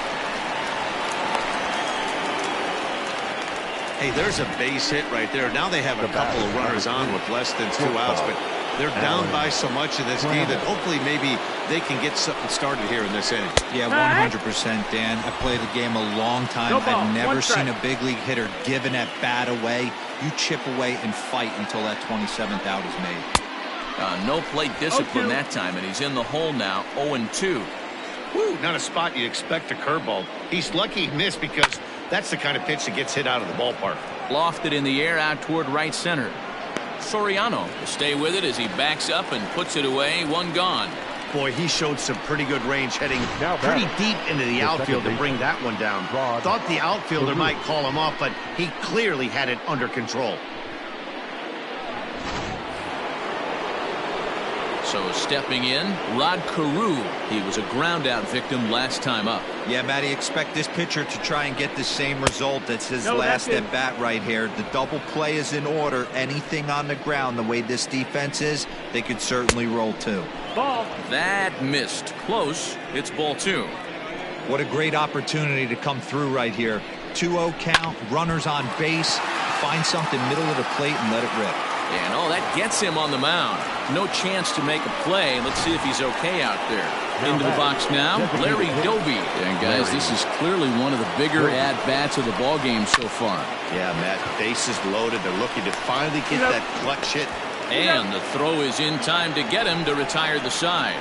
Hey, there's a base hit right there. Now they have a couple of runners on with less than 2 outs, but they're down by so much in this game that hopefully maybe they can get something started here in this inning. Yeah, 100%, Dan. I played the game a long time. I've never seen a big league hitter give an at-bat away. You chip away and fight until that 27th out is made. No plate discipline that time, and he's in the hole now, 0-2. Woo, not a spot you'd expect a curveball. He's lucky he missed because that's the kind of pitch that gets hit out of the ballpark. Lofted in the air out toward right center. Soriano will stay with it as he backs up and puts it away. 1 gone. Boy, he showed some pretty good range heading pretty deep into the outfield to bring that one down. Thought the outfielder might call him off, but he clearly had it under control. So stepping in, Rod Carew. He was a ground out victim last time up. Yeah, Matty, expect this pitcher to try and get the same result. That's his last at bat right here. The double play is in order. Anything on the ground, the way this defense is, they could certainly roll 2. Ball. That missed. Close. It's ball 2. What a great opportunity to come through right here. 2-0 count, runners on base. Find something middle of the plate and let it rip. And that gets him on the mound. No chance to make a play. Let's see if he's okay out there. Into the box now, Larry Doby. And guys, this is clearly one of the bigger at-bats of the ballgame so far. Yeah, Matt, bases loaded. They're looking to finally get that clutch hit. And the throw is in time to get him to retire the side.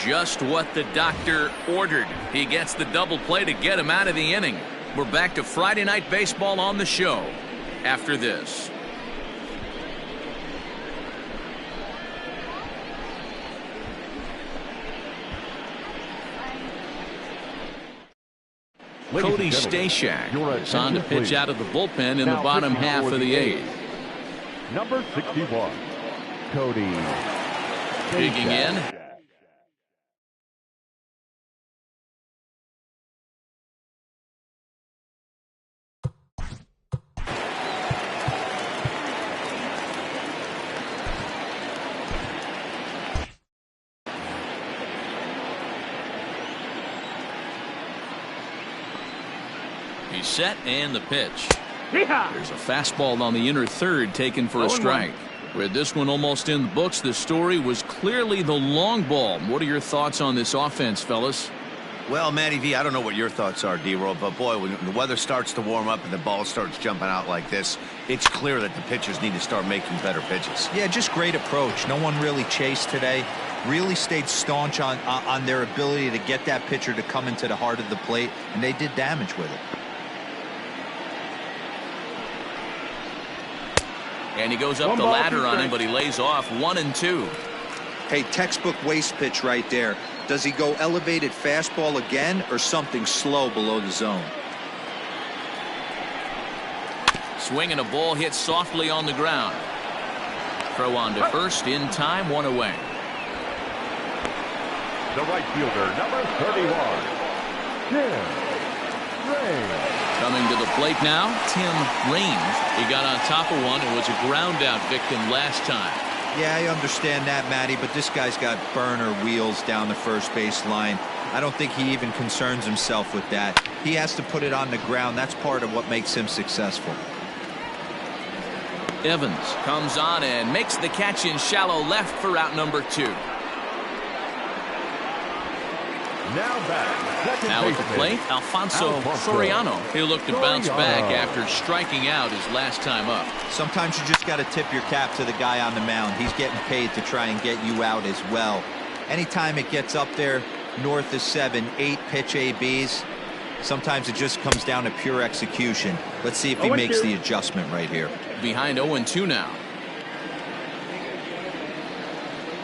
Just what the doctor ordered. He gets the double play to get him out of the inning. We're back to Friday Night Baseball on the show after this. Cody Stashak is on to pitch out of the bullpen in the bottom half of the eighth. Number 61, Cody. Digging in. He's set and the pitch. Yeehaw! There's a fastball on the inner third taken for a strike. With this one almost in the books, the story was clearly the long ball. What are your thoughts on this offense, fellas? Well, Matty V, I don't know what your thoughts are, D-Roll, but boy, when the weather starts to warm up and the ball starts jumping out like this, it's clear that the pitchers need to start making better pitches. Yeah, just great approach. No one really chased today. Really stayed staunch on their ability to get that pitcher to come into the heart of the plate, and they did damage with it. And he goes up the ladder on him, but he lays off 1-2. Hey, textbook waste pitch right there. Does he go elevated fastball again or something slow below the zone? Swing and a ball hit softly on the ground. Throw on to first in time, 1 away. The right fielder, number 31, Tim Raines. Coming to the plate now, Tim Raines. He got on top of one and was a ground out victim last time. Yeah, I understand that, Matty, but this guy's got burner wheels down the first base line. I don't think he even concerns himself with that. He has to put it on the ground. That's part of what makes him successful. Evans comes on and makes the catch in shallow left for out number 2. Now at the plate, Alfonso Soriano. He'll look to bounce back after striking out his last time up. Sometimes you just got to tip your cap to the guy on the mound. He's getting paid to try and get you out as well. Anytime it gets up there north of 7, 8 pitch ABs, sometimes it just comes down to pure execution. Let's see if he makes the adjustment right here. Behind 0-2 now.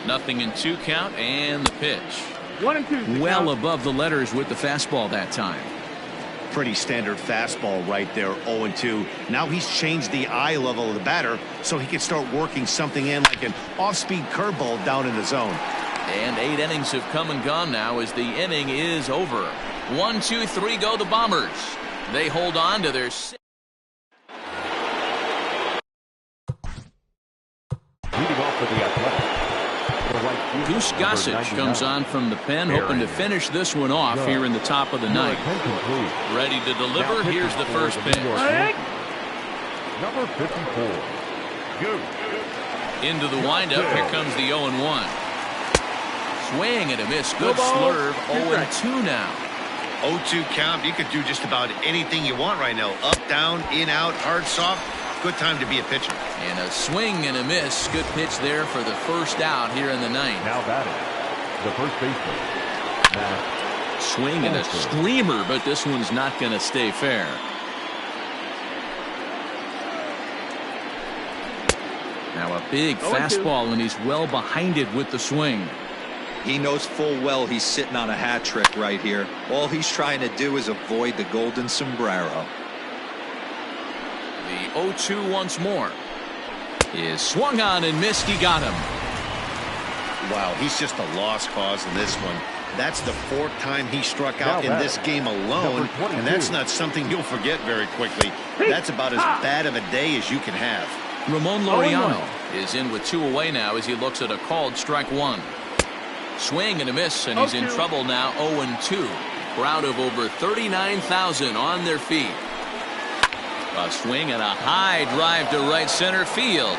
0-2 count and the pitch. 1-2. Well above the letters with the fastball that time. Pretty standard fastball right there, 0-2. Now he's changed the eye level of the batter so he can start working something in like an off-speed curveball down in the zone. And 8 innings have come and gone now as the inning is over. 1, 2, 3 go the Bombers. They hold on to their Leading off for the Athletics. Goose Gossage comes on from the pen, hoping to finish this one off here in the top of the ninth. Ready to deliver. Here's the first pitch. Number 54. Goose. Into the windup. Here comes the 0-1. Swing and a miss. Good slurve. 0-2 now. 0-2 count. You could do just about anything you want right now. Up, down, in, out, hard, soft. Good time to be a pitcher. And a swing and a miss. Good pitch there for the first out here in the ninth. Now batting, the first baseman, Matt. Swing and a screamer, but this one's not going to stay fair. Now a big fastball, and he's well behind it with the swing. He knows full well he's sitting on a hat trick right here. All he's trying to do is avoid the golden sombrero. The 0-2 once more. Is swung on and missed. He got him. Wow, he's just a lost cause in this one. That's the 4th time he struck out in this game alone, and that's not something you'll forget very quickly. That's about as bad of a day as you can have. Ramon Laureano is in with 2 away now as he looks at a called strike 1. Swing and a miss, and he's in trouble now. 0-2. Crowd of over 39,000 on their feet. A swing and a high drive to right center field.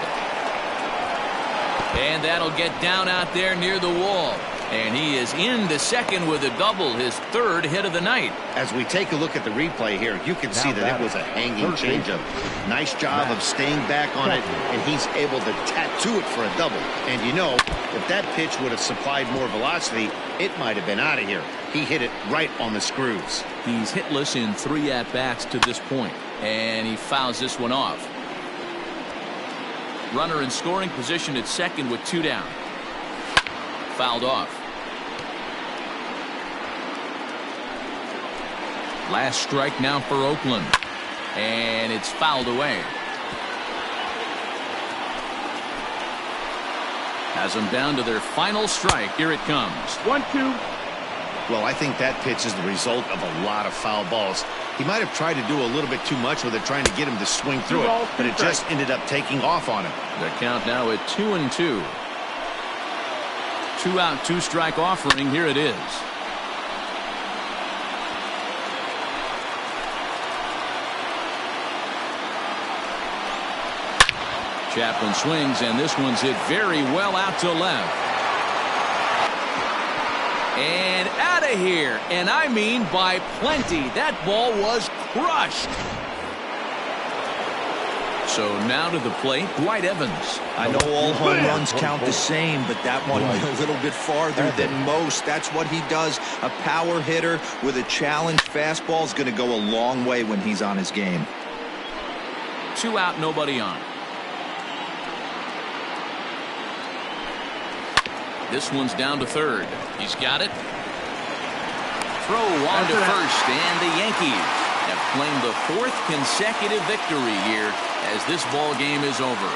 And that'll get down out there near the wall. And he is into second with a double, his 3rd hit of the night. As we take a look at the replay here, you can see that it was a hanging changeup. Nice job of staying back on it, and he's able to tattoo it for a double. And you know, if that pitch would have supplied more velocity, it might have been out of here. He hit it right on the screws. He's hitless in 3 at-bats to this point, and he fouls this one off. Runner in scoring position at second with 2 down. Fouled off. Last strike now for Oakland, and it's fouled away. Has them down to their final strike. Here it comes. 1-2. Well, I think that pitch is the result of a lot of foul balls. He might have tried to do a little bit too much with it, trying to get him to swing through it, but it just ended up taking off on him. The count now at 2-2. 2 out, 2 strike offering. Here it is. Chapman swings, and this one's hit very well out to left. And out of here, and I mean by plenty. That ball was crushed. So now to the plate, Dwight Evans. I know all home runs count the same, but that one went a little bit farther than most. That's what he does. A power hitter with a challenge fastball is going to go a long way when he's on his game. 2 out, nobody on. This one's down to third. He's got it. Throw on to first, and the Yankees have claimed the 4th consecutive victory here as this ball game is over.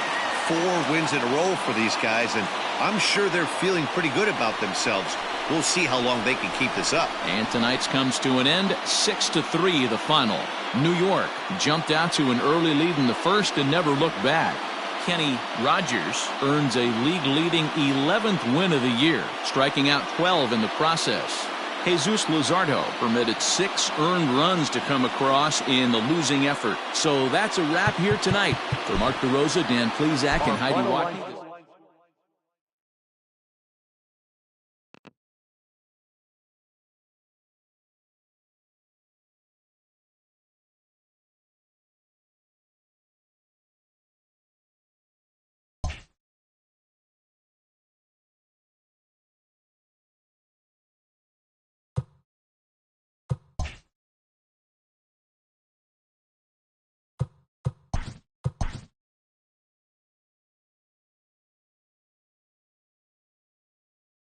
4 wins in a row for these guys, and I'm sure they're feeling pretty good about themselves. We'll see how long they can keep this up. And tonight's comes to an end, 6-3 the final. New York jumped out to an early lead in the first and never looked back. Kenny Rogers earns a league-leading 11th win of the year, striking out 12 in the process. Jesus Luzardo permitted 6 earned runs to come across in the losing effort. So that's a wrap here tonight. For Mark DeRosa, Dan Plesac, and Heidi Watkins.